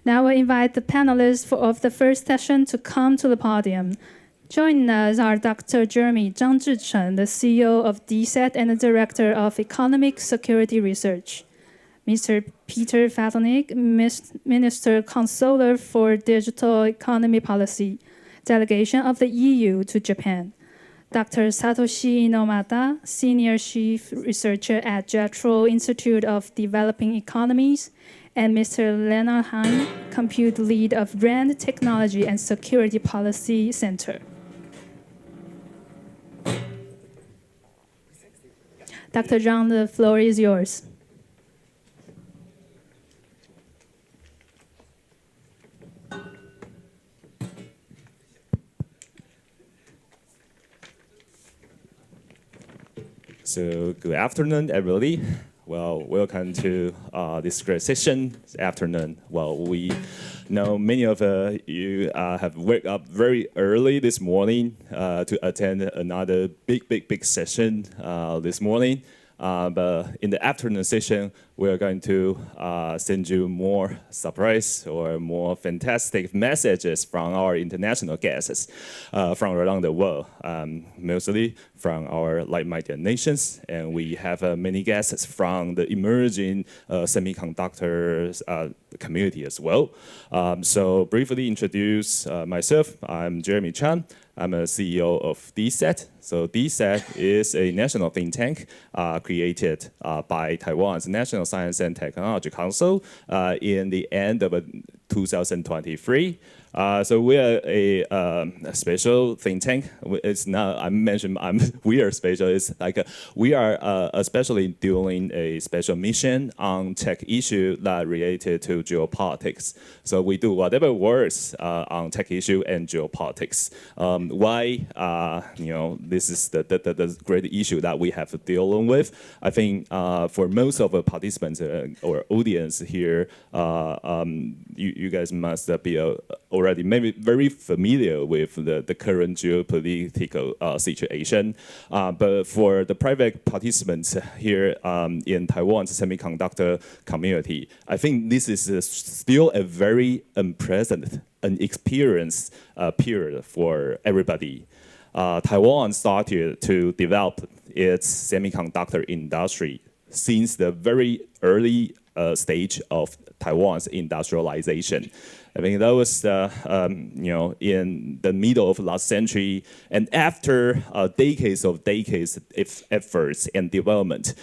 Now I invite the panelists of the first session to come to the podium. Joining us are Dr. Jeremy Zhang Zhichen, the CEO of DSET and the Director of Economic Security Research. Mr. Peter Fatelnig, Minister Consular for Digital Economy Policy, Delegation of the EU to Japan. Dr. Satoshi Inomata, Senior Chief Researcher at JETRO Institute of Developing Economies, and Mr. Lennart Heim, Compute Lead of Brand Technology and Security Policy Center. Dr. Zhang, the floor is yours. So good afternoon, everybody. Well, welcome to this great session this afternoon. Well, we know many of you have woke up very early this morning to attend another big session this morning. But in the afternoon session, we're going to send you more surprise or more fantastic messages from our international guests from around the world, mostly from our like-minded nations. And we have many guests from the emerging semiconductor community as well. So briefly introduce myself. I'm Jeremy Chan. I'm a CEO of DSET. So DSET is a national think tank created by Taiwan's National Science and Technology Council in the end of 2023. So we are a special think tank. It's not, I mentioned we are special. It's like we are especially doing a special mission on tech issue that related to geopolitics. So we do whatever works on tech issue and geopolitics. Why? This is the great issue that we have to deal with. I think for most of the participants or audience here, you guys must be already maybe very familiar with the current geopolitical situation. But for the private participants here in Taiwan's semiconductor community, I think this is still a very unprecedented experience period for everybody. Taiwan started to develop its semiconductor industry since the very early stage of Taiwan's industrialization. I mean, that was in the middle of last century, and after decades of efforts and development,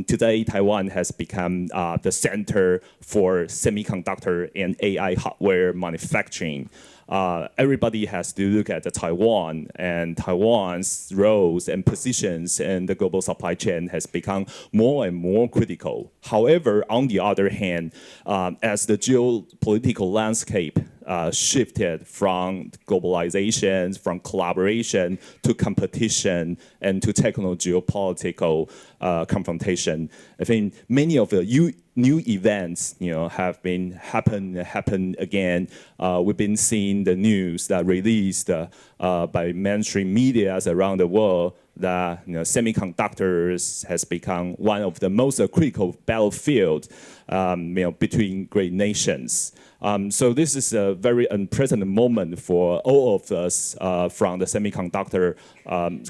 today Taiwan has become the center for semiconductor and AI hardware manufacturing. Everybody has to look at Taiwan, and Taiwan's roles and positions in the global supply chain has become more and more critical. However, on the other hand, as the geopolitical landscape shifted from globalization, from collaboration to competition, and to techno-geopolitical confrontation, I think many of the new events, have been happen again. We've been seeing the news that released by mainstream media around the world that semiconductors has become one of the most critical battlefield between great nations. So this is a very unprecedented moment for all of us from the semiconductor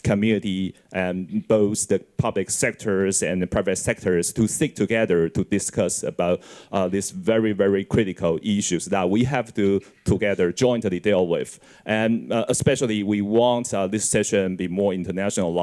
community, and both the public sectors and the private sectors to stick together to discuss about these very, very critical issues that we have to together jointly deal with. And especially we want this session be more internationalized.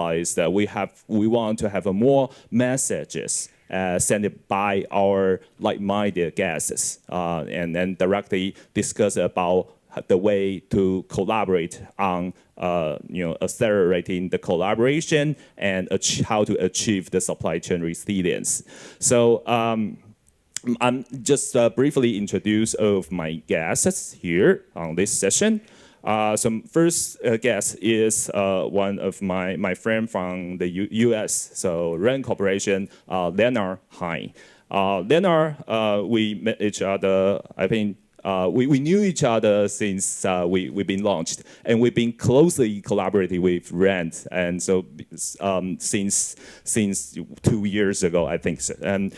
We want to have more messages sent by our like-minded guests, and then directly discuss about the way to collaborate on accelerating the collaboration and how to achieve the supply chain resilience. So I'm just briefly introduce all of my guests here on this session. So first guest is one of my friend from the U.S., so RAND Corporation, Lennart Heim. Lennart, we met each other, I think, we knew each other since we've been launched, and we've been closely collaborating with RAND, and so since 2 years ago, I think. So, and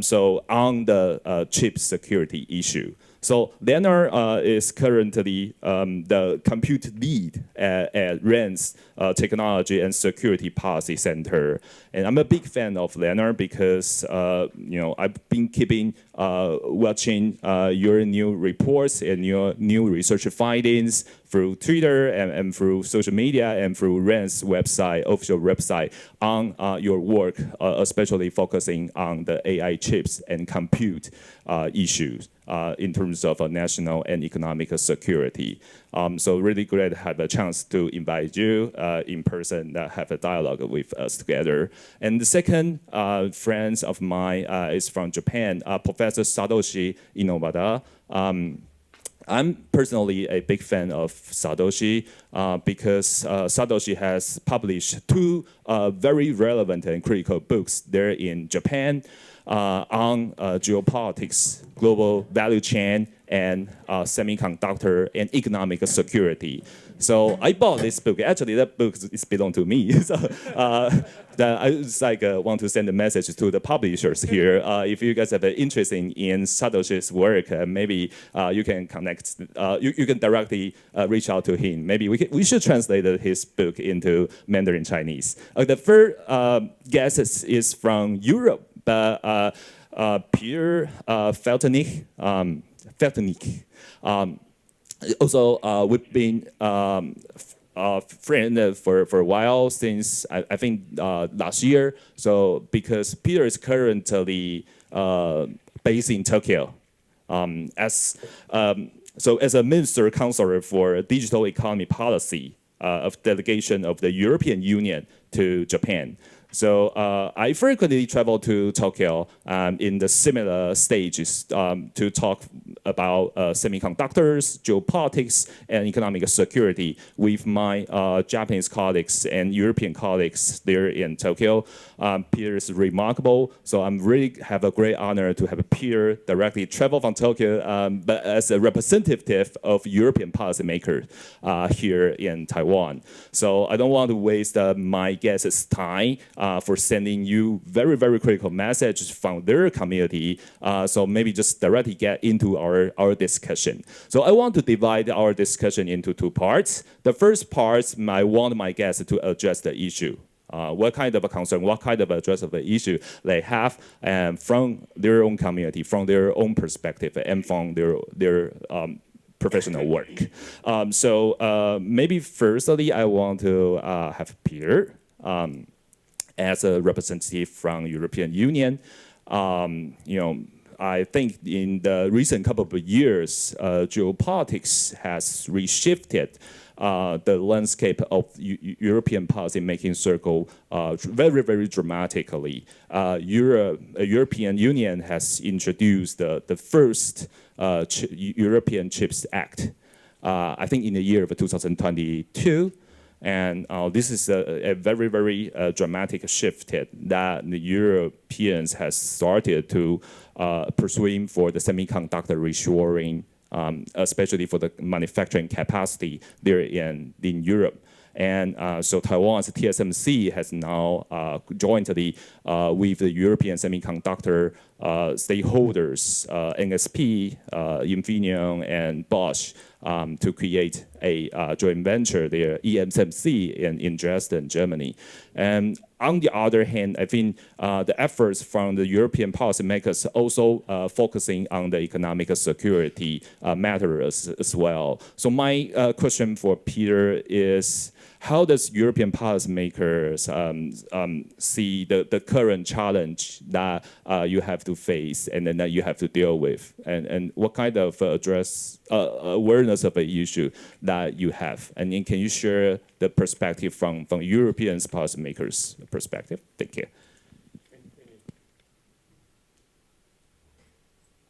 so on the chip security issue. So Lennart is currently the compute lead at RAND's Technology and Security Policy Center. And I'm a big fan of Lennart because I've been keeping watching your new reports and your new research findings through Twitter and through social media and through RAND's website, official website, on your work, especially focusing on the AI chips and compute issues in terms of national and economic security. So really great to have a chance to invite you in person, have a dialogue with us together. And the second friend of mine is from Japan, Professor Satoshi Inobata. I'm personally a big fan of Satoshi because Satoshi has published two very relevant and critical books there in Japan on geopolitics, global value chain, and semiconductor and economic security. So I bought this book. Actually, that book is belong to me. So I just want to send a message to the publishers here. If you guys have an interest in Satoshi's work, maybe you can connect. You can directly reach out to him. Maybe we should translate his book into Mandarin Chinese. The third guest is from Europe, but Peter Fatelnig. Also, we've been friends for a while, since I think last year. So because Peter is currently based in Tokyo, as a minister counselor for digital economy policy of delegation of the European Union to Japan. So I frequently travel to Tokyo in the similar stages to talk about semiconductors, geopolitics, and economic security with my Japanese colleagues and European colleagues there in Tokyo. Peter is remarkable, so I'm really have a great honor to have Peter directly travel from Tokyo, but as a representative of European policymakers here in Taiwan. So I don't want to waste my guests' time for sending you very, very critical messages from their community. So maybe just directly get into our discussion. So I want to divide our discussion into two parts. The first part, I want my guests to address the issue. What kind of a concern, what kind of address of the issue they have, and from their own community, from their own perspective, and from their professional work. So maybe firstly, I want to have Peter as a representative from European Union. I think in the recent couple of years, geopolitics has reshifted the landscape of European policy-making circle very, very dramatically. European Union has introduced the first European Chips Act, I think in the year of 2022. And this is a very, very dramatic shift that the Europeans has started to pursuing for the semiconductor reshoring, especially for the manufacturing capacity there in Europe. And so Taiwan's TSMC has now jointly with the European semiconductor stakeholders, NXP, Infineon, and Bosch, to create a joint venture there, EMSMC, in Dresden, Germany. And on the other hand, I think the efforts from the European policymakers also focusing on the economic security matters as well. So my question for Peter is, how does European policymakers see the current challenge that you have to face and then that you have to deal with? And what kind of awareness of the issue that you have? And then can you share the perspective from European policymakers' perspective? Thank you.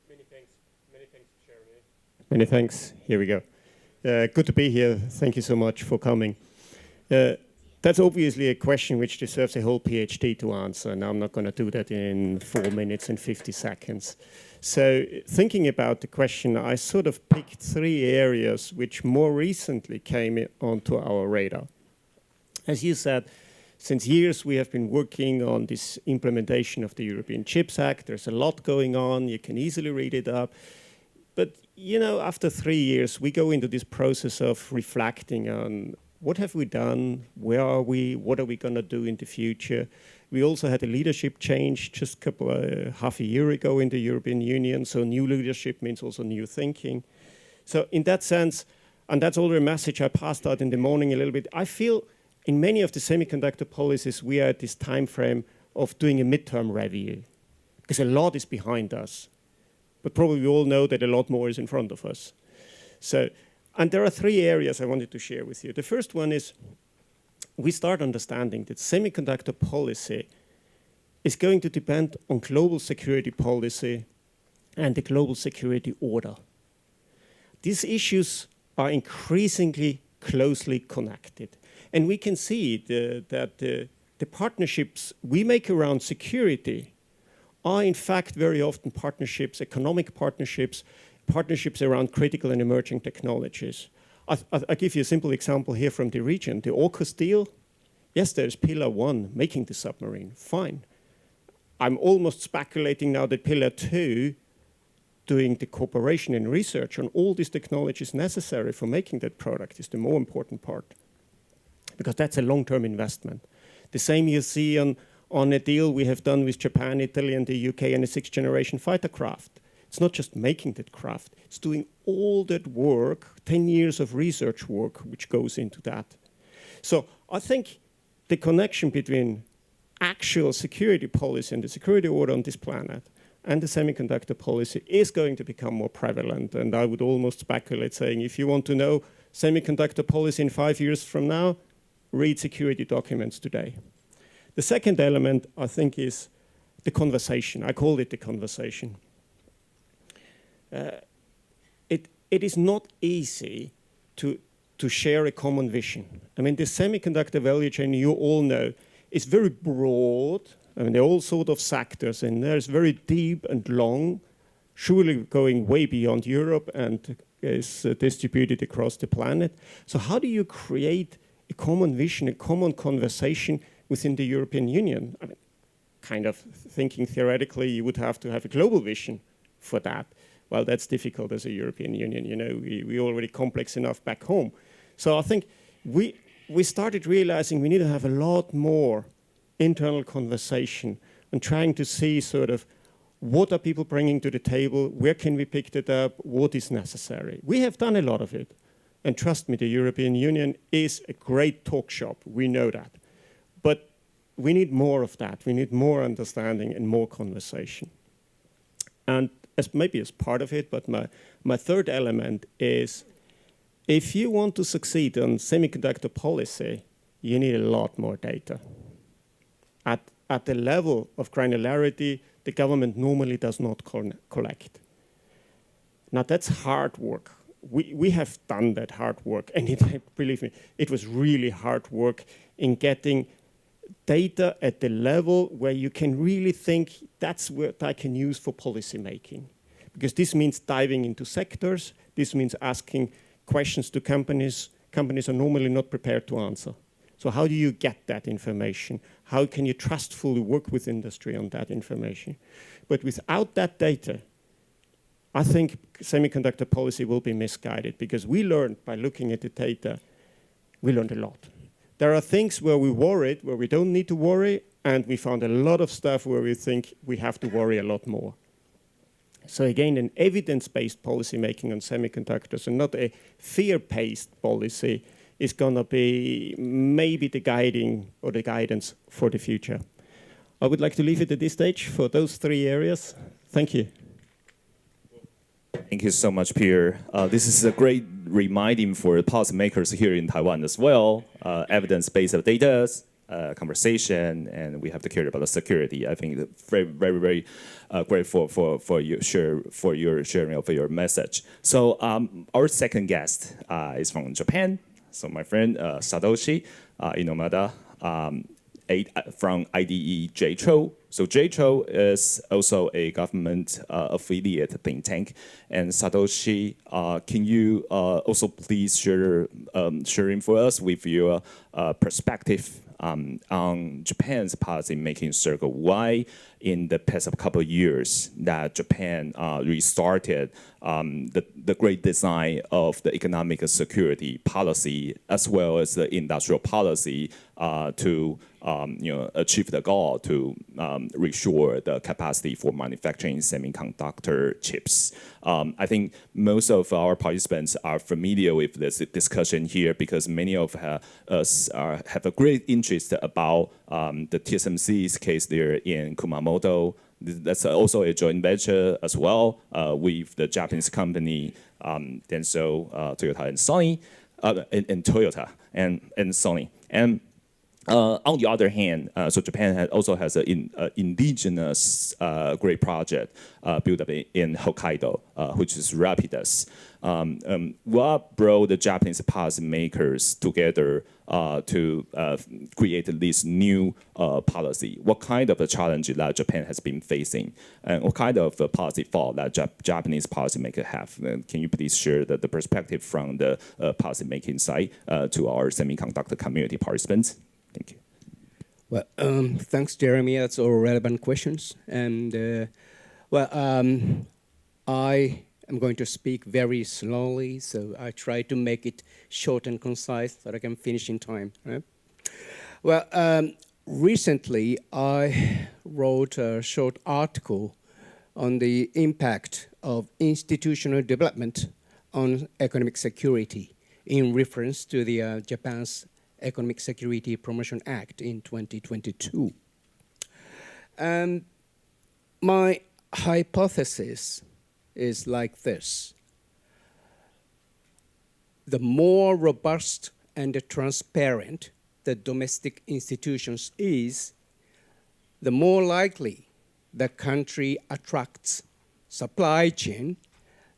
Many thanks, Jeremy. Many thanks. Here we go. Good to be here. Thank you so much for coming. That's obviously a question which deserves a whole PhD to answer, and I'm not going to do that in 4 minutes and 50 seconds. So thinking about the question, I sort of picked 3 areas which more recently came onto our radar. As you said, since years we have been working on this implementation of the European Chips Act. There's a lot going on. You can easily read it up. But you know, after 3 years, we go into this process of reflecting on what have we done, where are we, what are we going to do in the future. We also had a leadership change just half a year ago in the European Union, so new leadership means also new thinking. So in that sense, and that's already a message I passed out in the morning a little bit, I feel in many of the semiconductor policies, we are at this time frame of doing a midterm review, because a lot is behind us. But probably we all know that a lot more is in front of us. So, and there are 3 areas I wanted to share with you. The first one is we start understanding that semiconductor policy is going to depend on global security policy and the global security order. These issues are increasingly closely connected. And we can see that the partnerships we make around security are in fact very often partnerships, economic partnerships, partnerships around critical and emerging technologies. I'll give you a simple example here from the region. The AUKUS deal, yes, there's Pillar 1 making the submarine, fine. I'm almost speculating now that Pillar 2, doing the cooperation and research on all these technologies necessary for making that product, is the more important part, because that's a long-term investment. The same you see on a deal we have done with Japan, Italy, and the UK and a 6th-generation fighter craft. It's not just making that craft, it's doing all that work, 10 years of research work, which goes into that. So I think the connection between actual security policy and the security order on this planet and the semiconductor policy is going to become more prevalent. And I would almost speculate saying, if you want to know semiconductor policy in 5 years from now, read security documents today. The second element, I think, is the conversation. I call it the conversation. It is not easy to share a common vision. I mean, the semiconductor value chain, you all know, is very broad. I mean, there are all sorts of sectors, and there's very deep and long, surely going way beyond Europe and is distributed across the planet. So how do you create a common vision, a common conversation within the European Union? I mean, kind of thinking theoretically, you would have to have a global vision for that. Well, that's difficult as a European Union. You know, we're already complex enough back home. So I think we started realizing we need to have a lot more internal conversation and trying to see sort of what are people bringing to the table, where can we pick it up, what is necessary. We have done a lot of it. And trust me, the European Union is a great talk shop. We know that. But we need more of that. We need more understanding and more conversation. And maybe as part of it, but my third element is, if you want to succeed on semiconductor policy, you need a lot more data. At the level of granularity, the government normally does not collect. Now that's hard work. We have done that hard work, and believe me, it was really hard work in getting data at the level where you can really think that's what I can use for policy making. Because this means diving into sectors, this means asking questions to companies. Companies are normally not prepared to answer. So how do you get that information? How can you trustfully work with industry on that information? But without that data, I think semiconductor policy will be misguided, because we learned by looking at the data, we learned a lot. There are things where we worried, where we don't need to worry, and we found a lot of stuff where we think we have to worry a lot more. So again, an evidence-based policy making on semiconductors and not a fear-based policy is going to be maybe the guiding or the guidance for the future. I would like to leave it at this stage for those 3 areas. Thank you. Thank you so much, Pierre. This is a great reminding for policymakers here in Taiwan as well. Evidence-based data, conversation, and we have to care about the security. I think very, very, very grateful for your sharing of your message. So our second guest is from Japan. So my friend Satoshi Inomada from IDE-JETRO. So JETRO is also a government affiliate think tank. And Satoshi, can you also please sharing for us with your perspective on Japan's policy-making circle. Why, in the past couple of years, that Japan restarted the great design of the economic security policy as well as the industrial policy to achieve the goal to restore the capacity for manufacturing semiconductor chips. I think most of our participants are familiar with this discussion here because many of us have a great interest about the TSMC's case there in Kumamoto. That's also a joint venture as well with the Japanese company Denso, Toyota, and Sony, and Toyota and Sony. And on the other hand, so Japan also has an indigenous great project built up in Hokkaido, which is Rapidus. What brought the Japanese policymakers together to create this new policy? What kind of a challenge that Japan has been facing? And what kind of policy thought that Japanese policymakers have? Can you please share the perspective from the policymaking side to our semiconductor community participants? Thank you. Well, thanks, Jeremy. That's all relevant questions. And I am going to speak very slowly, so I try to make it short and concise so that I can finish in time. Right? Well, recently I wrote a short article on the impact of institutional development on economic security in reference to the Japan's Economic Security Promotion Act in 2022. My hypothesis is like this. The more robust and transparent the domestic institutions is, the more likely the country attracts supply chain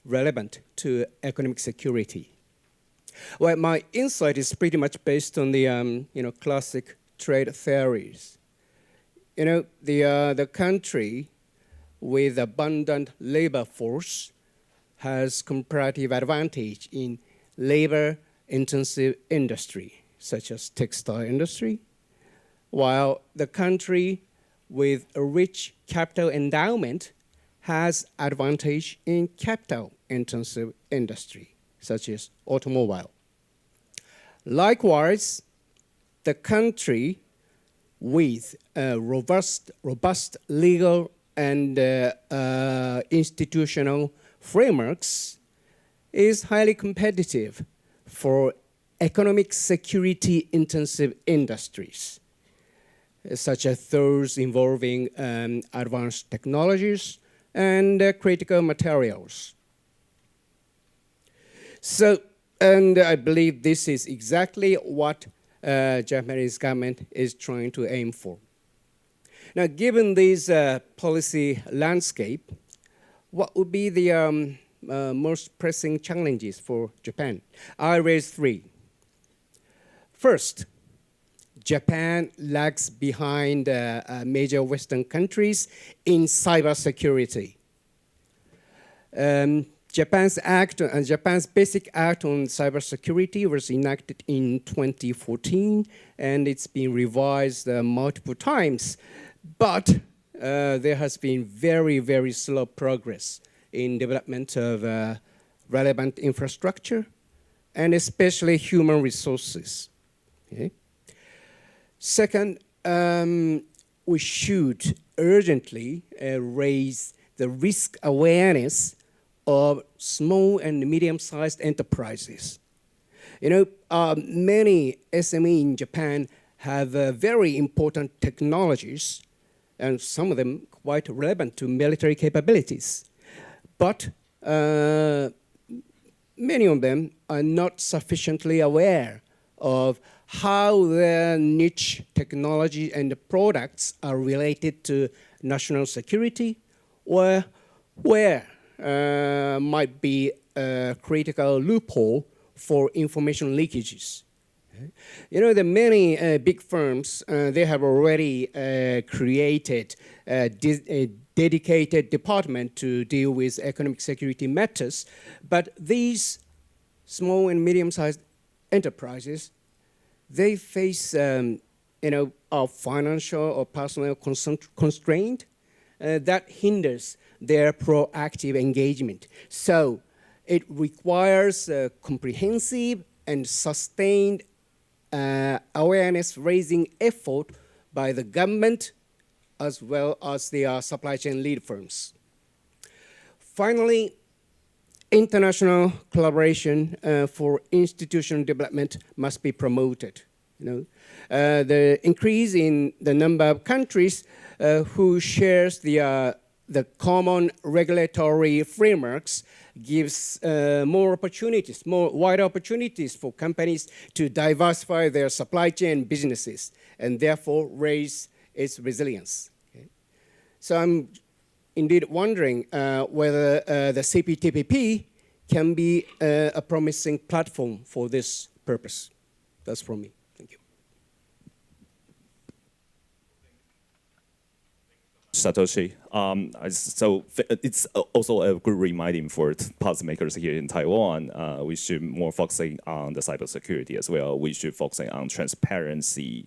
relevant to economic security. Well, my insight is pretty much based on the classic trade theories. The country with abundant labor force has comparative advantage in labor-intensive industry, such as textile industry, while the country with a rich capital endowment has advantage in capital-intensive industry, such as automobile. Likewise, the country with robust legal and institutional frameworks is highly competitive for economic security intensive industries, such as those involving advanced technologies and critical materials. So, and I believe this is exactly what Japanese government is trying to aim for. Now, given this policy landscape, what would be the most pressing challenges for Japan? I raise three. First, Japan lags behind major Western countries in cybersecurity. Japan's Basic Act on Cybersecurity was enacted in 2014, and it's been revised multiple times. But there has been very, very slow progress in development of relevant infrastructure, and especially human resources. Okay? Second, we should urgently raise the risk awareness of small and medium-sized enterprises. Many SME in Japan have very important technologies, and some of them quite relevant to military capabilities. But many of them are not sufficiently aware of how their niche technology and products are related to national security, or where might be a critical loophole for information leakages. The many big firms, they have already created a dedicated department to deal with economic security matters, but these small and medium-sized enterprises, they face financial or personal constraint that hinders their proactive engagement. So it requires a comprehensive and sustained awareness-raising effort by the government as well as the supply chain lead firms. Finally, international collaboration for institutional development must be promoted. The increase in the number of countries who shares the common regulatory frameworks gives more opportunities, more wider opportunities for companies to diversify their supply chain businesses and therefore raise its resilience. Okay? So I'm indeed wondering whether the CPTPP can be a promising platform for this purpose. That's from me. Thank you. Satoshi. So it's also a good reminder for policymakers here in Taiwan. We should more focusing on the cybersecurity as well. We should focus on transparency.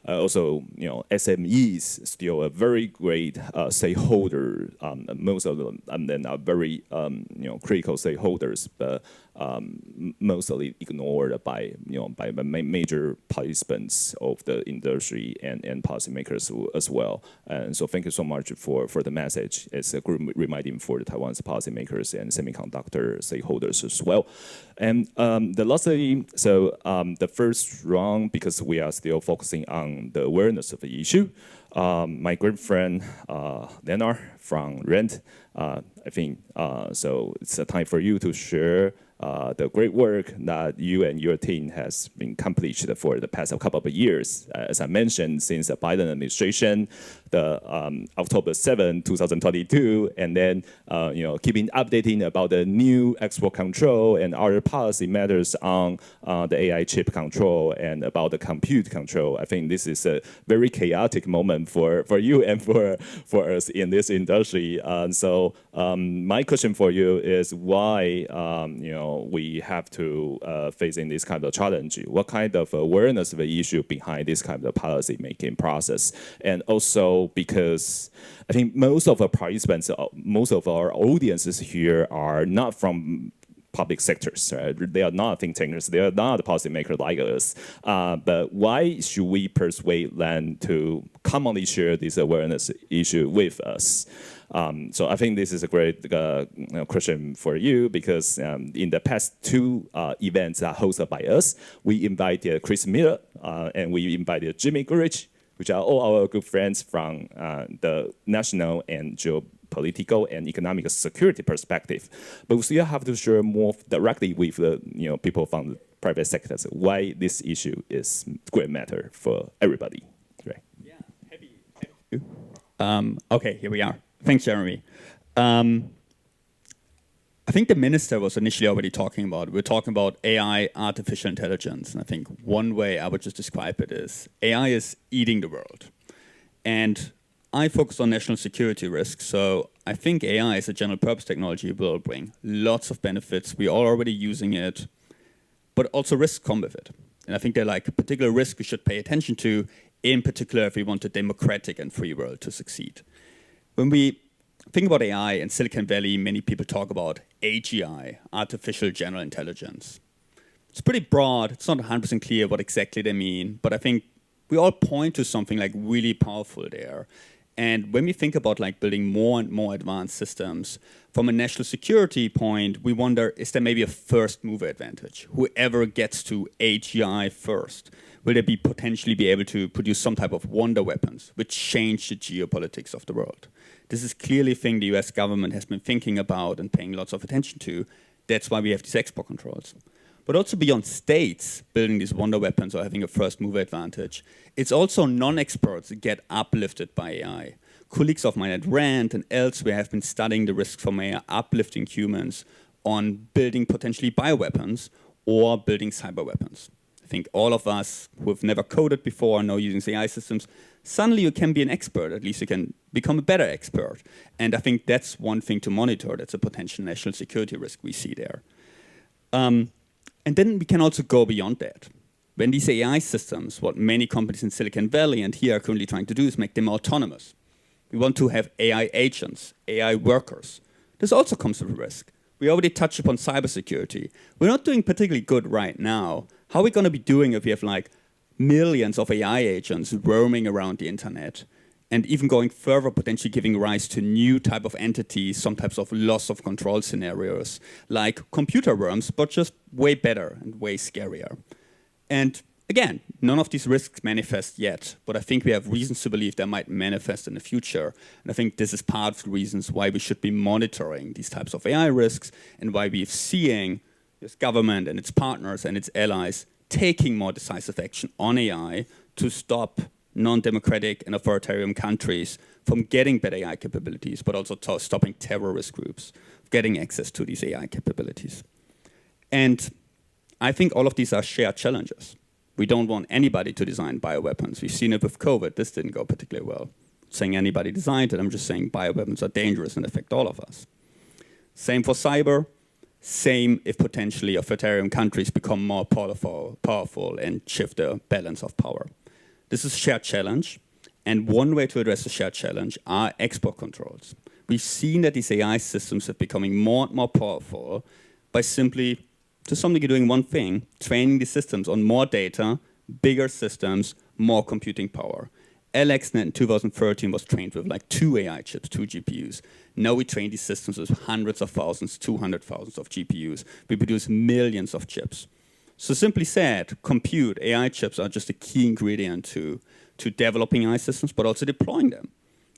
Also, SMEs still a very great stakeholder. Most of them are very critical stakeholders, but mostly ignored by by the major participants of the industry and policymakers as well. And so thank you so much for the message. It's a good reminding for the Taiwan's policymakers and semiconductor stakeholders as well. And the lastly, so the first round, because we are still focusing on the awareness of the issue, my great friend Lennart from RENT, I think, so it's a time for you to share the great work that you and your team has been accomplished for the past couple of years. As I mentioned, since the Biden administration, the October 7, 2022, and then keeping updating about the new export control and other policy matters on the AI chip control and about the compute control. I think this is a very chaotic moment for you and for us in this industry. So my question for you is why we have to facing this kind of challenge? What kind of awareness of the issue behind this kind of policy making process? And also because I think most of our participants, most of our audiences here are not from public sectors, right? They are not think tankers, they are not policymakers like us. But why should we persuade them to commonly share this awareness issue with us? So I think this is a great question for you because in the past two events that hosted by us, we invited Chris Miller and we invited Jimmy Goodrich, which are all our good friends from the national and geopolitical and economic security perspective. But we still have to share more directly with the people from the private sectors why this issue is great matter for everybody. Right? Yeah, happy to. Okay, here we are. Thanks, Jeremy. I think the minister was initially already talking about, we're talking about AI, artificial intelligence. And I think one way I would just describe it is AI is eating the world. And I focus on national security risks. So I think AI as a general purpose technology will bring lots of benefits. We are already using it, but also risks come with it. And I think they're like a particular risk we should pay attention to, in particular if we want a democratic and free world to succeed. When we think about AI in Silicon Valley, many people talk about AGI, artificial general intelligence. It's pretty broad. It's not 100% clear what exactly they mean, but I think we all point to something like really powerful there. And when we think about like building more and more advanced systems, from a national security point, we wonder, is there maybe a first mover advantage? Whoever gets to AGI first, will they potentially be able to produce some type of wonder weapons which change the geopolitics of the world? This is clearly a thing the US government has been thinking about and paying lots of attention to. That's why we have these export controls. But also beyond states building these wonder weapons or having a first mover advantage, it's also non-experts that get uplifted by AI. Colleagues of mine at RAND and elsewhere have been studying the risks from AI uplifting humans on building potentially bioweapons or building cyber weapons. I think all of us who have never coded before and know using AI systems, suddenly you can be an expert, at least you can become a better expert. And I think that's one thing to monitor. That's a potential national security risk we see there. And then we can also go beyond that. when these AI systems, what many companies in Silicon Valley and here are currently trying to do is make them autonomous. We want to have AI agents, AI workers. This also comes with risk. We already touched upon cybersecurity. We're not doing particularly good right now. How are we going to be doing if we have like millions of AI agents roaming around the internet and even going further, potentially giving rise to new type of entities, some types of loss of control scenarios, like computer worms, but just way better and way scarier. And again, none of these risks manifest yet, but I think we have reasons to believe they might manifest in the future. And I think this is part of the reasons why we should be monitoring these types of AI risks and why we're seeing this government and its partners and its allies taking more decisive action on AI to stop non-democratic and authoritarian countries from getting better AI capabilities, but also stopping terrorist groups getting access to these AI capabilities. And I think all of these are shared challenges. We don't want anybody to design bioweapons. We've seen it with COVID. This didn't go particularly well. I'm saying anybody designed it. I'm just saying bioweapons are dangerous and affect all of us. Same for cyber. Same if potentially authoritarian countries become more powerful and shift the balance of power. This is a shared challenge. And one way to address the shared challenge are export controls. We've seen that these AI systems are becoming more and more powerful by simply, to some degree, doing one thing, training the systems on more data, bigger systems, more computing power. LXNet in 2013 was trained with like 2 AI chips, 2 GPUs. Now we train these systems with hundreds of thousands, 200,000 of GPUs. We produce millions of chips. So simply said, compute, AI chips are just a key ingredient to developing AI systems, but also deploying them.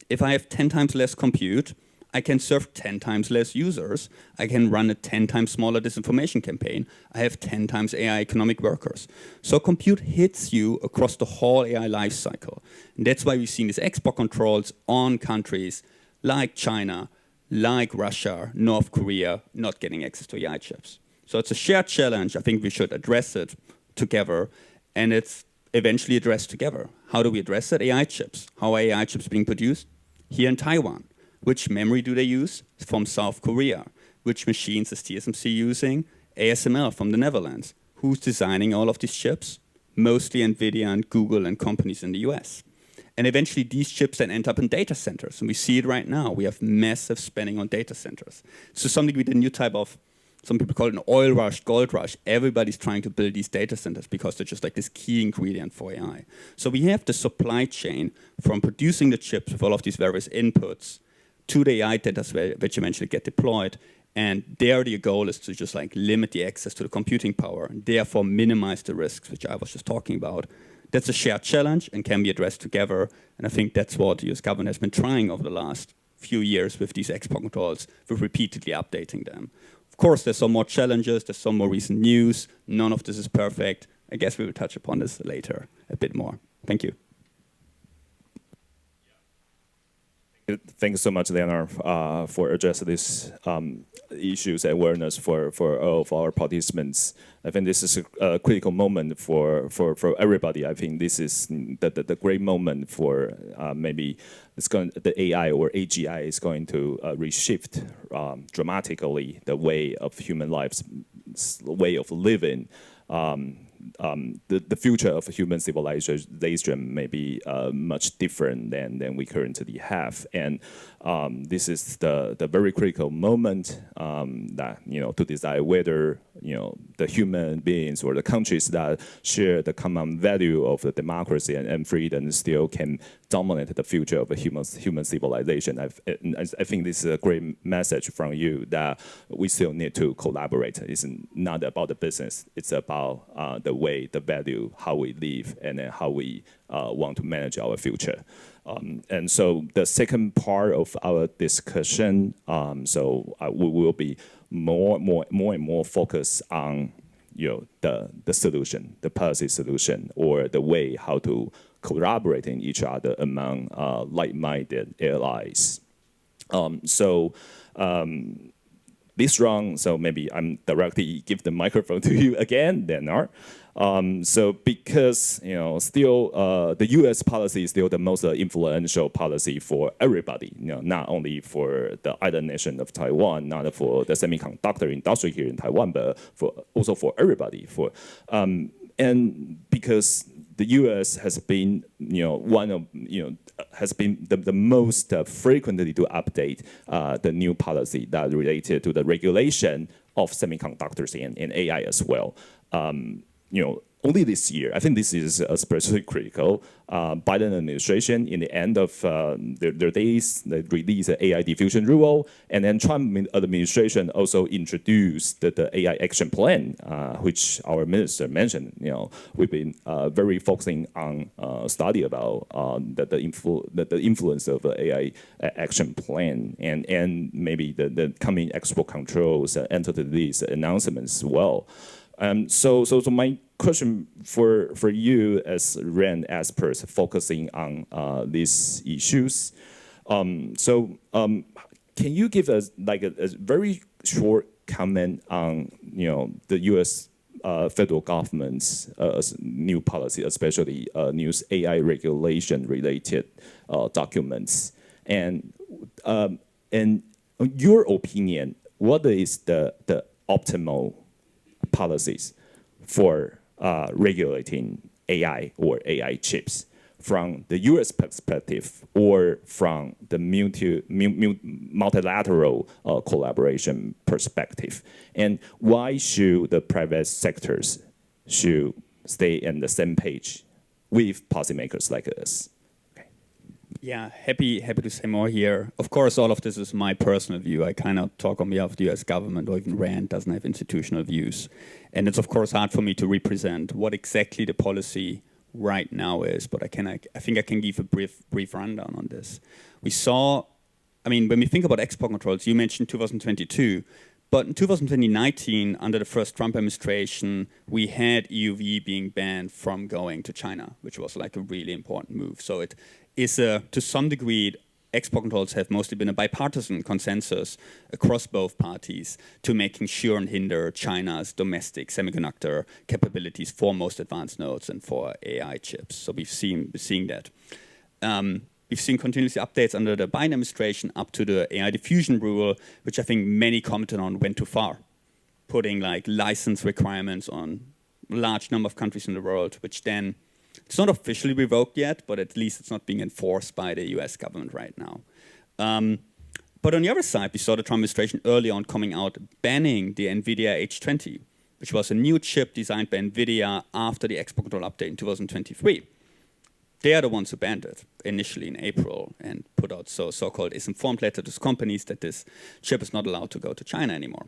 If I have 10 times less compute, I can serve 10 times less users. I can run a 10 times smaller disinformation campaign. I have 10 times AI economic workers. So compute hits you across the whole AI lifecycle. And that's why we've seen these export controls on countries like China, like Russia, North Korea, not getting access to AI chips. So it's a shared challenge. I think we should address it together, and it's eventually addressed together. How do we address it? AI chips. How are AI chips being produced? Here in Taiwan. Which memory do they use? From South Korea. Which machines is TSMC using? ASML from the Netherlands. Who's designing all of these chips? Mostly NVIDIA and Google and companies in the US. And eventually these chips then end up in data centers. And we see it right now. We have massive spending on data centers. So something with a new type of, some people call it an oil rush, gold rush. Everybody's trying to build these data centers because they're just like this key ingredient for AI. So we have the supply chain from producing the chips with all of these various inputs to the AI data which eventually get deployed. And there the goal is to just like limit the access to the computing power and therefore minimize the risks, which I was just talking about. That's a shared challenge and can be addressed together. And I think that's what the US government has been trying over the last few years with these export controls, with repeatedly updating them. Of course, there's some more challenges, there's some more recent news. None of this is perfect. I guess we will touch upon this later a bit more. Thank you. Thank you so much, Lennart, for addressing these issues and awareness for all of our participants. I think this is a critical moment for everybody. I think this is the great moment for maybe the AI or AGI is going to reshift dramatically the way of human lives, way of living. The future of human civilization may be much different than we currently have, and this is the very critical moment that to decide whether the human beings or the countries that share the common value of the democracy and freedom still can dominate the future of a human civilization. I think this is a great message from you that we still need to collaborate. It's not about the business. It's about the way, the value, how we live, and then how we want to manage our future. And so the second part of our discussion, we will be more and more focused on the solution, the policy solution, or the way how to collaborate in each other among like-minded allies. This round, so maybe I'm directly give the microphone to you again, Lennart. Because still the U.S. policy is still the most influential policy for everybody. Not only for the island nation of Taiwan, not for the semiconductor industry here in Taiwan, but also for everybody. And because the U.S. has been, has been the most frequently to update the new policy that related to the regulation of semiconductors and AI as well. Only this year, I think this is especially critical. Biden administration, in the end of their days, they released the AI diffusion rule, and then Trump administration also introduced the AI action plan, which our minister mentioned. We've been very focusing on study about the influence of the AI action plan, and maybe the coming export controls enter these announcements as well. So my question for you as RAND experts focusing on these issues. Can you give us like a very short comment on the U.S. Federal government's new policy, especially new AI regulation related documents, and in your opinion, what is the optimal policies for regulating AI or AI chips from the U.S. perspective or from the multilateral collaboration perspective? And why should the private sectors should stay on the same page with policymakers like us? Yeah, happy to say more here. Of course, all of this is my personal view. I cannot talk on behalf of the US government, or even RAND doesn't have institutional views. And it's, of course, hard for me to represent what exactly the policy right now is, but I think I can give a brief rundown on this. We saw, when we think about export controls, you mentioned 2022, but in 2019, under the first Trump administration, we had EUV being banned from going to China, which was like a really important move. So it is, to some degree, export controls have mostly been a bipartisan consensus across both parties to making sure and hinder China's domestic semiconductor capabilities for most advanced nodes and for AI chips. So we're seeing that. We've seen continuous updates under the Biden administration up to the AI diffusion rule, which I think many commented on went too far, putting like license requirements on a large number of countries in the world, which then it's not officially revoked yet, but at least it's not being enforced by the US government right now. But on the other side, we saw the Trump administration early on coming out banning the NVIDIA H20, which was a new chip designed by NVIDIA after the export control update in 2023. They are the ones who banned it initially in April and put out so-called informed letter to companies that this chip is not allowed to go to China anymore.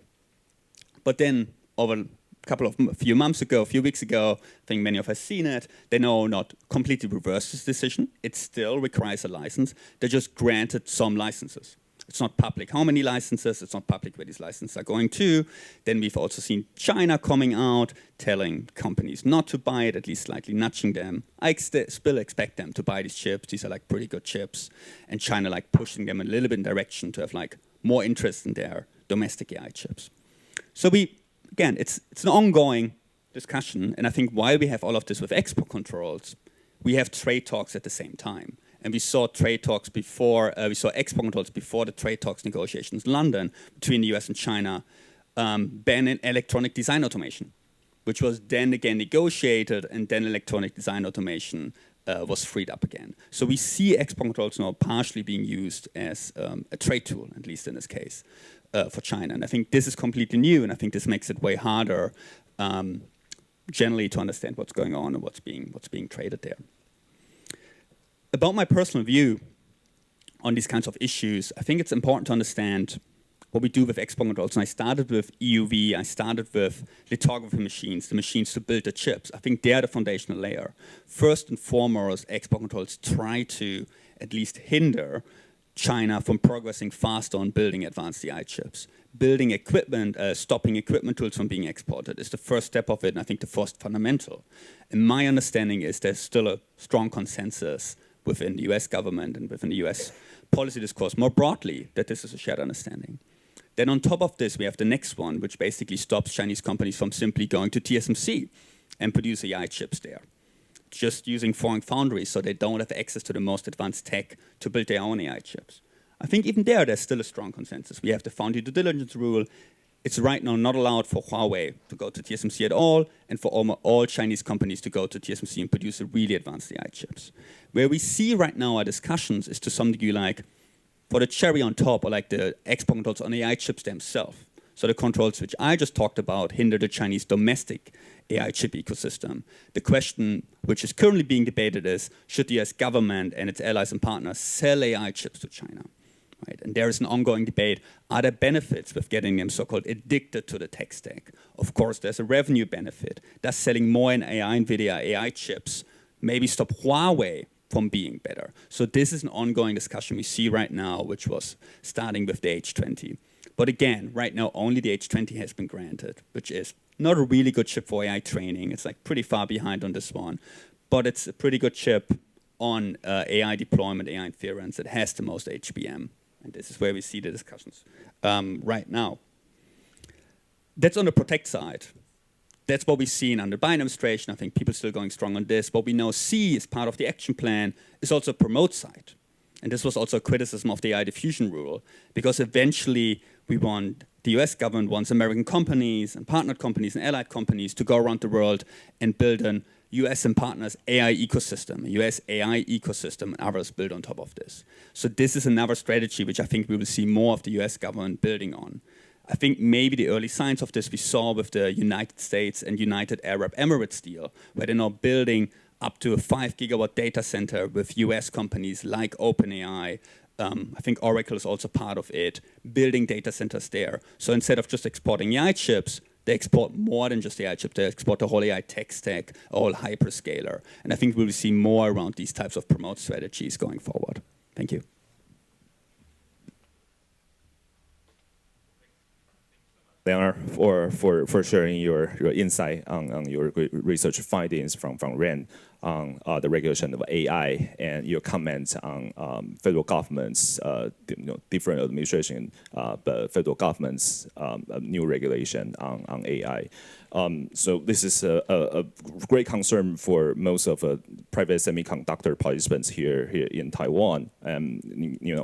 But then over a few weeks ago, I think many of us seen it, they now not completely reversed this decision. It still requires a license. They just granted some licenses. It's not public how many licenses, it's not public where these licenses are going to. Then we've also seen China coming out, telling companies not to buy it, at least slightly nudging them. I still expect them to buy these chips. These are like pretty good chips. And China like pushing them a little bit in direction to have like more interest in their domestic AI chips. So again, it's an ongoing discussion. And I think while we have all of this with export controls, we have trade talks at the same time. And we saw trade talks before, we saw export controls before the trade talks negotiations in London between the US and China, banning electronic design automation, which was then again negotiated, and then electronic design automation was freed up again. So we see export controls now partially being used as a trade tool, at least in this case, for China. And I think this is completely new, and I think this makes it way harder generally to understand what's going on and what's being traded there. About my personal view on these kinds of issues, I think it's important to understand what we do with export controls. And I started with EUV, I started with lithography machines, the machines to build the chips. I think they're the foundational layer. First and foremost, export controls try to at least hinder China from progressing faster on building advanced AI chips. Building equipment, stopping equipment tools from being exported is the first step of it, and I think the first fundamental. And my understanding is there's still a strong consensus within the US government and within the US policy discourse more broadly that this is a shared understanding. Then on top of this, we have the next one, which basically stops Chinese companies from simply going to TSMC and produce AI chips there, just using foreign foundries so they don't have access to the most advanced tech to build their own AI chips. I think even there's still a strong consensus. We have the foundry due diligence rule. it's right now not allowed for Huawei to go to TSMC at all, and for all Chinese companies to go to TSMC and produce really advanced AI chips. Where we see right now our discussions is to some degree like for the cherry on top, or like the export controls on AI chips themselves. So the controls which I just talked about hinder the Chinese domestic AI chip ecosystem. The question which is currently being debated is, should the US government and its allies and partners sell AI chips to China? Right? And there is an ongoing debate, are there benefits with getting them so-called addicted to the tech stack? Of course, there's a revenue benefit. Does selling more in AI, NVIDIA, AI chips maybe stop Huawei from being better? So this is an ongoing discussion we see right now, which was starting with the H20. But again, right now, only the H20 has been granted, which is not a really good chip for AI training. It's like pretty far behind on this one. But it's a pretty good chip on AI deployment, AI inference. It has the most HBM. And this is where we see the discussions right now. That's on the protect side. That's what we've seen under the Biden administration. I think people are still going strong on this. What we now see as part of the action plan is also a promote side. And this was also a criticism of the AI diffusion rule, because eventually the US government wants American companies and partnered companies and allied companies to go around the world and build an US and partners AI ecosystem, a US AI ecosystem, and others build on top of this. So this is another strategy which I think we will see more of the US government building on. I think maybe the early signs of this we saw with the United States and United Arab Emirates deal, where they're now building up to a 5 gigawatt data center with US companies like OpenAI. I think Oracle is also part of it, building data centers there. So instead of just exporting AI chips, they export more than just AI chips. They export the whole AI tech stack, a whole hyperscaler. And I think we will see more around these types of promote strategies going forward. Thank you. Lennart, for sharing your insight on your research findings from RAND on the regulation of AI and your comments on federal government's different administration, but federal government's new regulation on AI. So this is a great concern for most of private semiconductor participants here in Taiwan.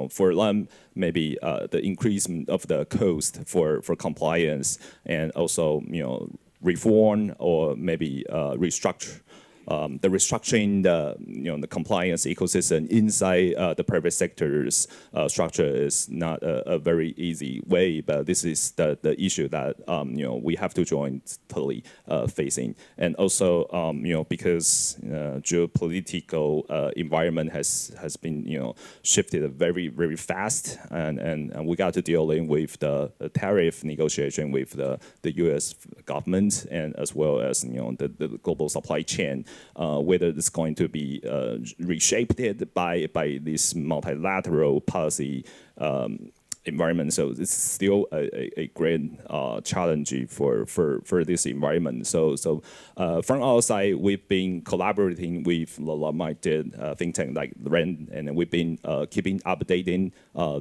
For them, maybe the increase of the cost for compliance and also reform or maybe restructure. The restructuring the compliance ecosystem inside the private sector's structure is not a very easy way, but this is the issue that we have to jointly facing. And also because geopolitical environment has been shifted very, very fast, and we got to dealing with the tariff negotiation with the US government, and as well as the global supply chain. Whether it's going to be reshaped by this multilateral policy environment. So it's still a great challenge for this environment. So from our side, we've been collaborating with like-minded think tank like RAND, and we've been keeping updating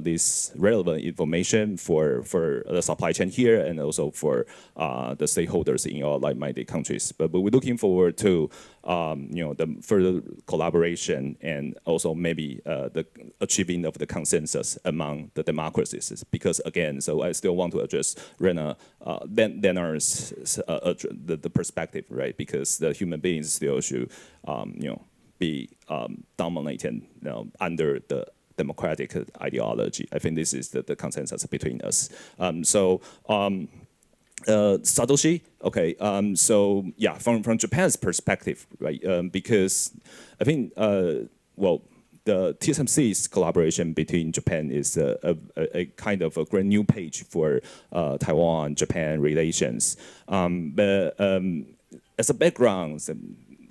this relevant information for the supply chain here and also for the stakeholders in our like-minded countries. But we're looking forward to the further collaboration and also maybe the achieving of the consensus among the democracies. Because again, so I still want to address Lennart's the perspective, right? Because the human beings still should be dominated under the democratic ideology. I think this is the consensus between us. Satoshi, okay. So yeah, from Japan's perspective, right? Because I think the TSMC's collaboration between Japan is a kind of a great new page for Taiwan-Japan relations. But as a background,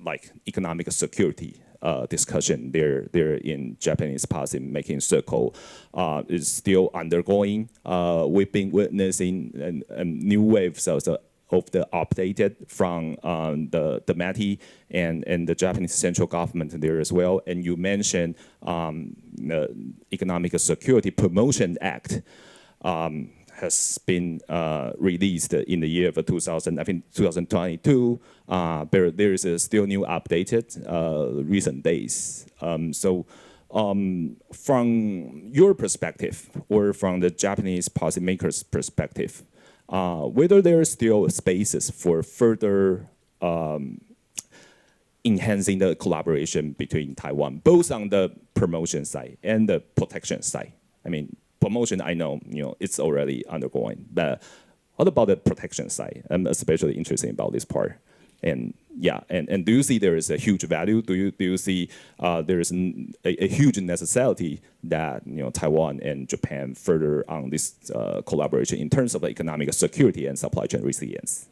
like economic security discussion there in Japanese policy making circle is still undergoing. We've been witnessing a new waves of the updated from the METI and the Japanese central government there as well. And you mentioned the Economic Security Promotion Act has been released in the year of 2022. But there is a still new updated recent days. So from your perspective or from the Japanese policymakers' perspective, whether there are still spaces for further enhancing the collaboration between Taiwan, both on the promotion side and the protection side. I mean, promotion, I know, it's already undergoing, but what about the protection side? I'm especially interested about this part. And yeah, and do you see there is a huge value? Do you see there is a huge necessity that Taiwan and Japan further on this collaboration in terms of economic security and supply chain resilience?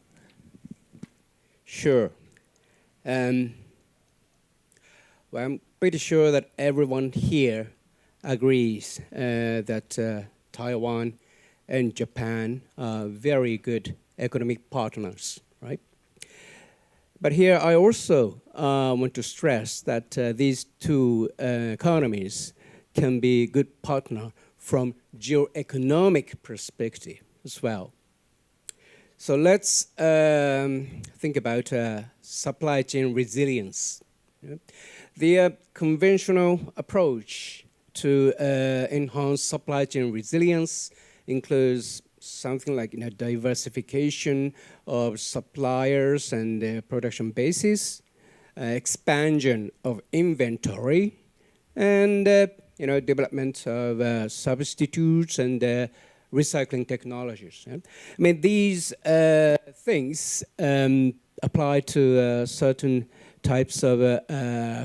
Sure. Well, I'm pretty sure that everyone here agrees that Taiwan and Japan are very good economic partners, right? But here I also want to stress that these two economies can be good partner from geo-economic perspective as well. So let's think about supply chain resilience. The conventional approach to enhance supply chain resilience includes something like diversification of suppliers and their production bases, expansion of inventory, and development of substitutes and recycling technologies. I mean, these things apply to certain types of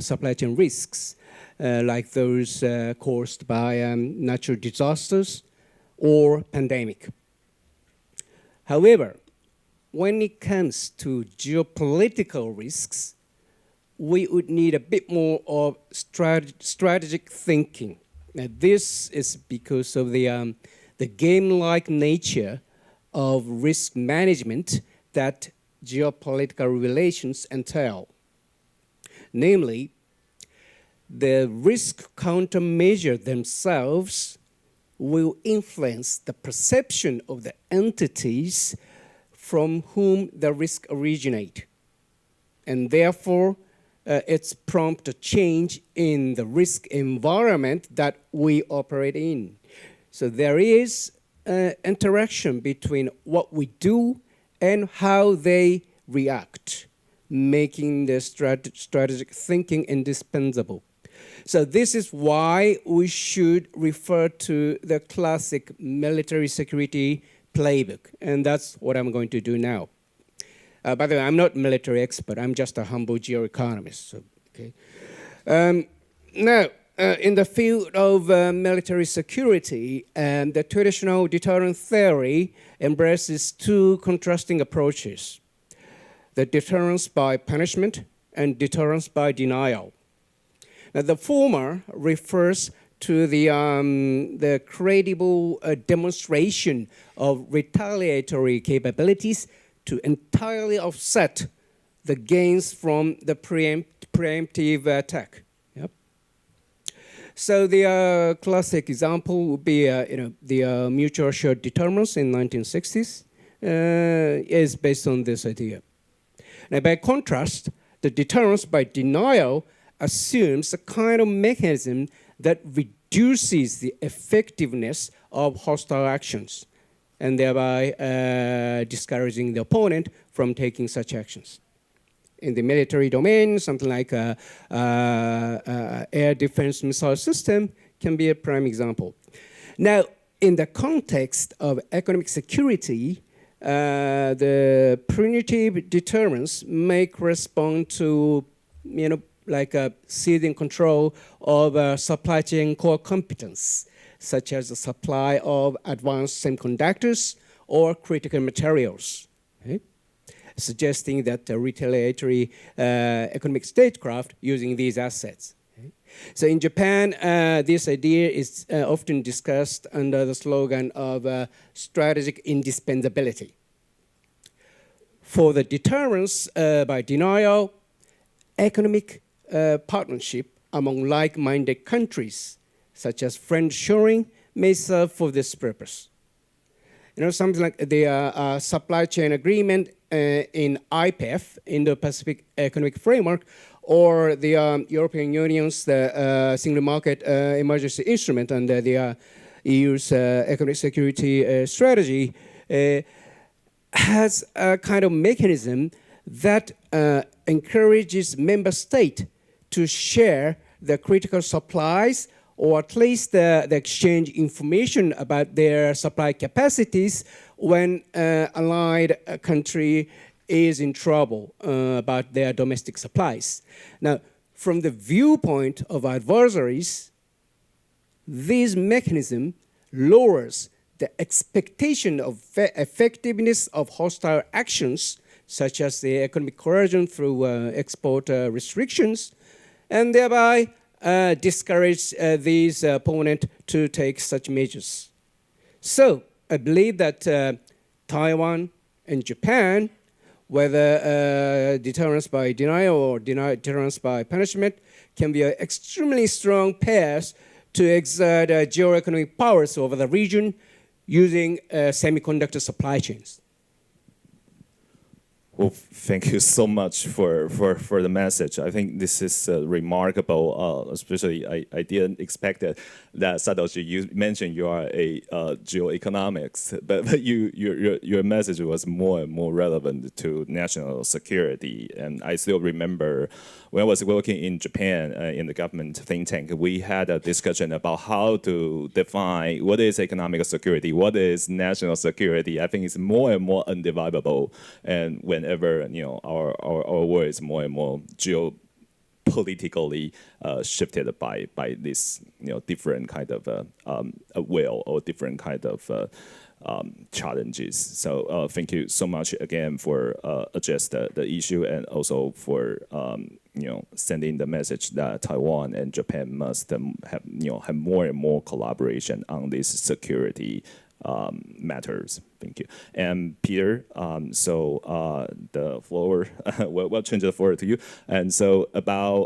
supply chain risks, like those caused by natural disasters or pandemic. However, when it comes to geopolitical risks, we would need a bit more of strategic thinking. Now, this is because of the game-like nature of risk management that geopolitical relations entail. Namely, the risk countermeasure themselves will influence the perception of the entities from whom the risk originate. And therefore, it's prompt a change in the risk environment that we operate in. So there is an interaction between what we do and how they react, making the strategic thinking indispensable. So this is why we should refer to the classic military security playbook, and that's what I'm going to do now. By the way, I'm not a military expert. I'm just a humble geoeconomist. So, okay. Now, in the field of military security, the traditional deterrent theory embraces two contrasting approaches: the deterrence by punishment and deterrence by denial. Now, the former refers to the credible demonstration of retaliatory capabilities to entirely offset the gains from the preemptive attack. Yep. So the classic example would be the mutual assured deterrence in 1960s is based on this idea. Now, by contrast, the deterrence by denial assumes a kind of mechanism that reduces the effectiveness of hostile actions and thereby discouraging the opponent from taking such actions. In the military domain, something like air defense missile system can be a prime example. Now, in the context of economic security, the punitive deterrence may correspond to, like seizing control of supply chain core competence, such as the supply of advanced semiconductors or critical materials, okay? Suggesting that the retaliatory economic statecraft using these assets. Okay? So in Japan, this idea is often discussed under the slogan of strategic indispensability. For the deterrence by denial, economic partnership among like-minded countries, such as friend-shoring, may serve for this purpose. Something like the supply chain agreement in IPEF, Indo-Pacific Economic Framework, or the European Union's Single Market Emergency Instrument under the EU's Economic Security Strategy, has a kind of mechanism that encourages member state to share the critical supplies, or at least the exchange information about their supply capacities when allied country is in trouble about their domestic supplies. Now, from the viewpoint of adversaries, this mechanism lowers the expectation of effectiveness of hostile actions, such as the economic coercion through export restrictions, and thereby discourage these opponents to take such measures. So I believe that Taiwan and Japan, whether deterrence by denial or deterrence by punishment, can be extremely strong pairs to exert geo-economic powers over the region using semiconductor supply chains. Well, thank you so much for the message. I think this is remarkable, especially I didn't expect that Satoshi, you mentioned you are a geoeconomics, but your message was more and more relevant to national security. And I still remember when I was working in Japan in the government think tank, we had a discussion about how to define what is economic security, what is national security. I think it's more and more undividable. And whenever our world is more and more geopolitically shifted by this different kind of will or different kind of challenges. So thank you so much again for address the issue, and also for sending the message that Taiwan and Japan must have more and more collaboration on this security matters. Thank you. And Peter, the floor, we'll change the floor to you. And so about,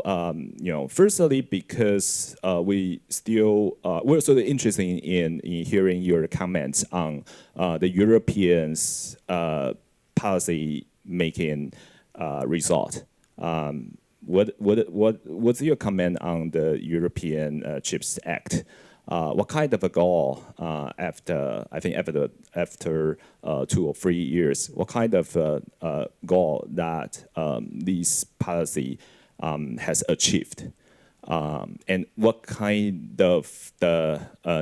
firstly, because we're sort of interested in hearing your comments on the Europeans' policy making result. What's your comment on the European Chips Act? What kind of a goal after 2 or 3 years? What kind of goal that this policy has achieved, and what kind of the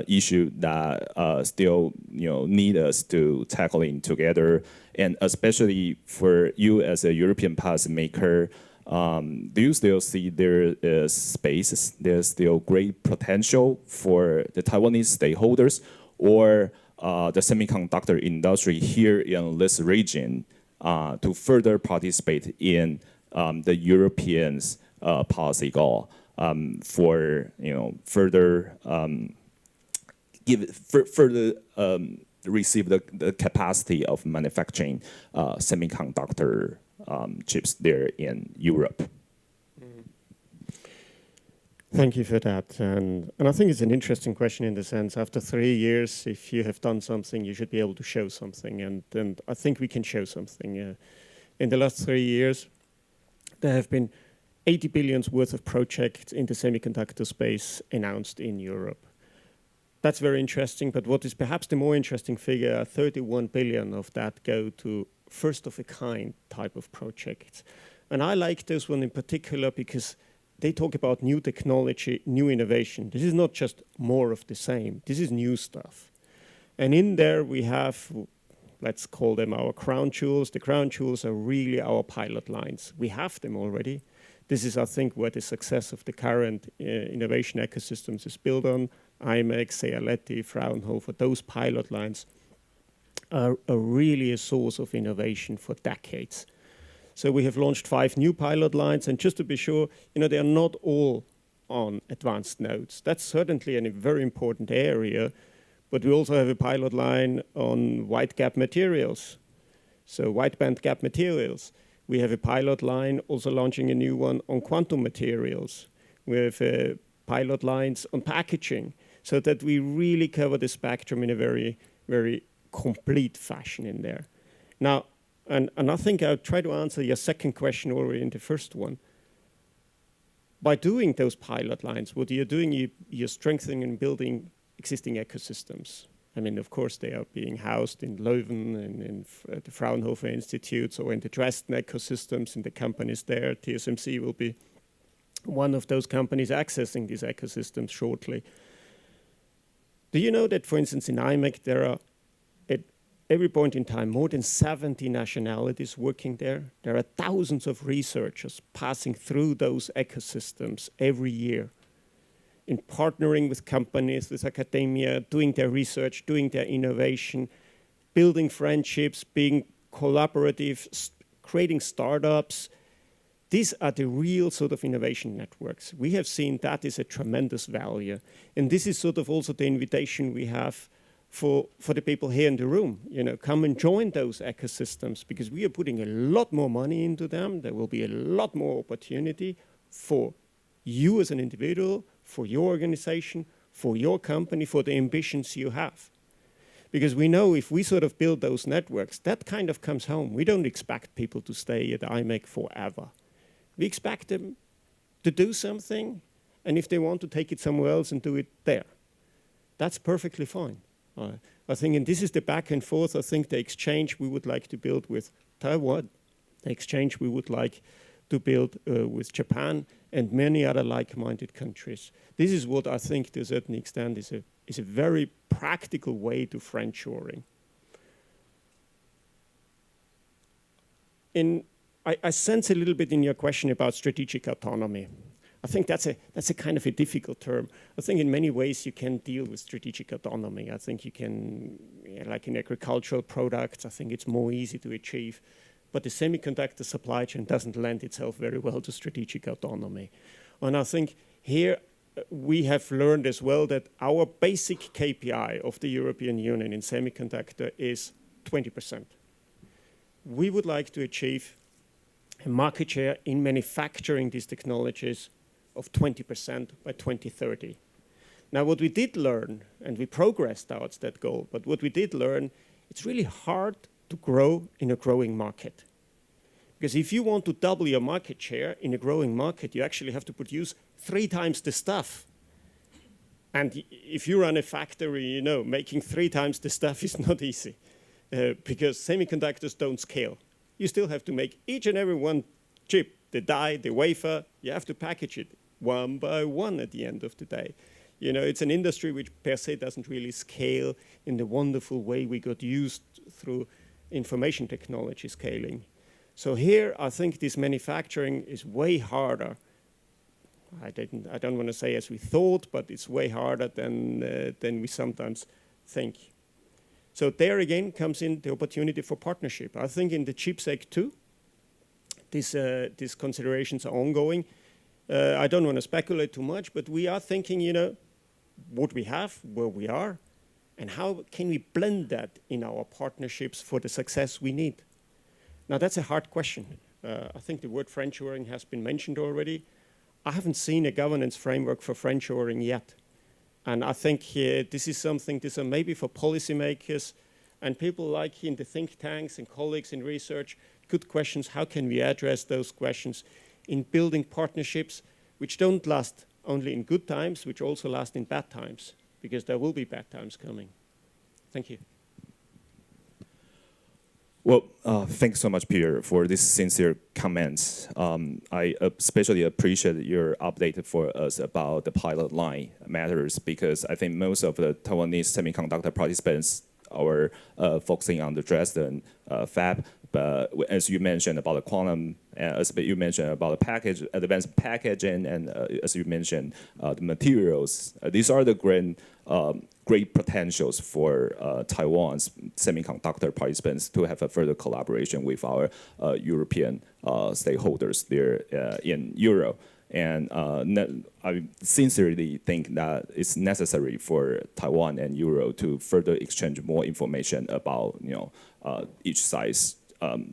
issue that still need us to tackling together, and especially for you as a European policymaker. Do you still see there is space, there's still great potential for the Taiwanese stakeholders or the semiconductor industry here in this region to further participate in the Europeans' policy goal for further receive the capacity of manufacturing semiconductor chips there in Europe? Thank you for that. And I think it's an interesting question in the sense, after 3 years, if you have done something, you should be able to show something. And I think we can show something. In the last 3 years, there have been 80 billion worth of projects in the semiconductor space announced in Europe. That's very interesting, but what is perhaps the more interesting figure, 31 billion of that go to first-of-a-kind type of projects. And I like this one in particular because they talk about new technology, new innovation. This is not just more of the same. This is new stuff. And in there we have, let's call them our crown jewels. The crown jewels are really our pilot lines. We have them already. This is, I think, where the success of the current innovation ecosystems is built on. IMEX, Sealetti, Fraunhofer, those pilot lines are really a source of innovation for decades. So we have launched 5 new pilot lines, and just to be sure, they are not all on advanced nodes. That's certainly a very important area, but we also have a pilot line on wide gap materials, so wide band gap materials. We have a pilot line also launching a new one on quantum materials. We have pilot lines on packaging, so that we really cover the spectrum in a very, very complete fashion in there. Now, and I think I'll try to answer your second question already in the first one. By doing those pilot lines, what you're doing, you're strengthening and building existing ecosystems. I mean, of course, they are being housed in Leuven and in the Fraunhofer Institutes or in the Dresden ecosystems in the companies there. TSMC will be one of those companies accessing these ecosystems shortly. Do you know that, for instance, in IMEC, there are, at every point in time, more than 70 nationalities working there? There are thousands of researchers passing through those ecosystems every year, in partnering with companies, with academia, doing their research, doing their innovation, building friendships, being collaborative, creating startups. These are the real sort of innovation networks. We have seen that is a tremendous value. And this is sort of also the invitation we have for the people here in the room. You know, come and join those ecosystems, because we are putting a lot more money into them. There will be a lot more opportunity for you as an individual, for your organization, for your company, for the ambitions you have. Because we know if we sort of build those networks, that kind of comes home. We don't expect people to stay at IMEC forever. We expect them to do something, and if they want to take it somewhere else and do it there, that's perfectly fine. I think, and this is the back and forth, I think the exchange we would like to build with Taiwan, the exchange we would like to build with Japan and many other like-minded countries. This is what I think, to a certain extent, is a very practical way to friendshoring. I sense a little bit in your question about strategic autonomy. I think that's a kind of a difficult term. I think in many ways you can deal with strategic autonomy. I think you can, like in agricultural products, I think it's more easy to achieve. But the semiconductor supply chain doesn't lend itself very well to strategic autonomy. And I think here we have learned as well that our basic KPI of the European Union in semiconductor is 20%. We would like to achieve a market share in manufacturing these technologies of 20% by 2030. Now, what we did learn, and we progressed towards that goal, but what we did learn, it's really hard to grow in a growing market. Because if you want to double your market share in a growing market, you actually have to produce 3 times the stuff. And if you run a factory, you know, making 3 times the stuff is not easy because semiconductors don't scale. You still have to make each and every one chip, the die, the wafer, you have to package it one by one at the end of the day. You know, it's an industry which per se doesn't really scale in the wonderful way we got used through information technology scaling. So here, I think this manufacturing is way harder. I don't want to say as we thought, but it's way harder than we sometimes think. So there again comes in the opportunity for partnership. I think in the CHIPS Act too, these considerations are ongoing. I don't want to speculate too much, but we are thinking, you know, what we have, where we are, and how can we blend that in our partnerships for the success we need? Now, that's a hard question. I think the word friendshoring has been mentioned already. I haven't seen a governance framework for friendshoring yet. And I think this is something, these are maybe for policymakers and people like in the think tanks and colleagues in research, good questions. How can we address those questions in building partnerships which don't last only in good times, which also last in bad times, because there will be bad times coming. Thank you. Well, thanks so much, Peter, for these sincere comments. I especially appreciate your update for us about the pilot line matters, because I think most of the Taiwanese semiconductor participants are focusing on the Dresden fab. But as you mentioned about the quantum, as you mentioned about the package, advanced packaging, and as you mentioned, the materials, these are the great potentials for Taiwan's semiconductor participants to have a further collaboration with our European stakeholders there in Europe. And I sincerely think that it's necessary for Taiwan and Europe to further exchange more information about each side's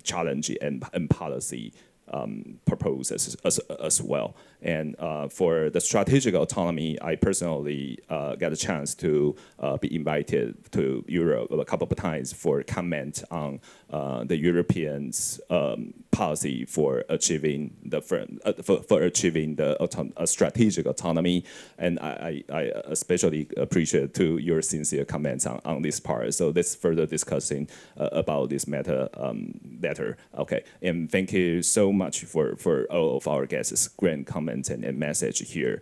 challenge and policy purpose as well. And for the strategic autonomy, I personally got a chance to be invited to Europe a couple of times for comment on the Europeans' policy for achieving the strategic autonomy. And I especially appreciate to your sincere comments on this part. So let's further discussing about this matter later. Okay, and thank you so much for all of our guests' great comments and message here.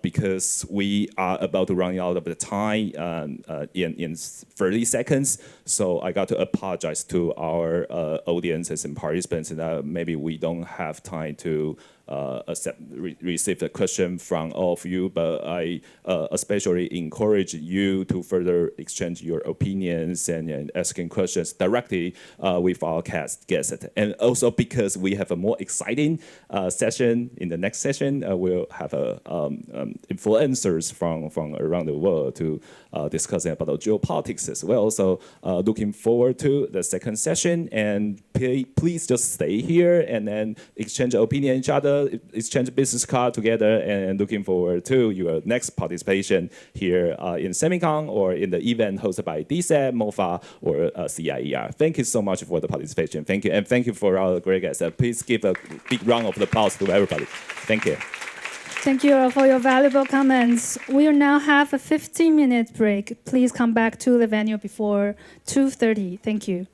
Because we are about to run out of the time in 30 seconds, so I got to apologize to our audiences and participants that maybe we don't have time to receive the question from all of you, but I especially encourage you to further exchange your opinions and asking questions directly with our guests. And also because we have a more exciting session in the next session, we'll have influencers from around the world to discussing about geopolitics as well. So looking forward to the second session, and please just stay here and then exchange opinion each other, exchange business card together, and looking forward to your next participation here in Semicon or in the event hosted by DSAT, MOFA, or CIER. Thank you so much for the participation. Thank you, and thank you for our great guests. Please give a big round of applause to everybody. Thank you. Thank you all for your valuable comments. We will now have a 15-minute break. Please come back to the venue before 2:30. Thank you.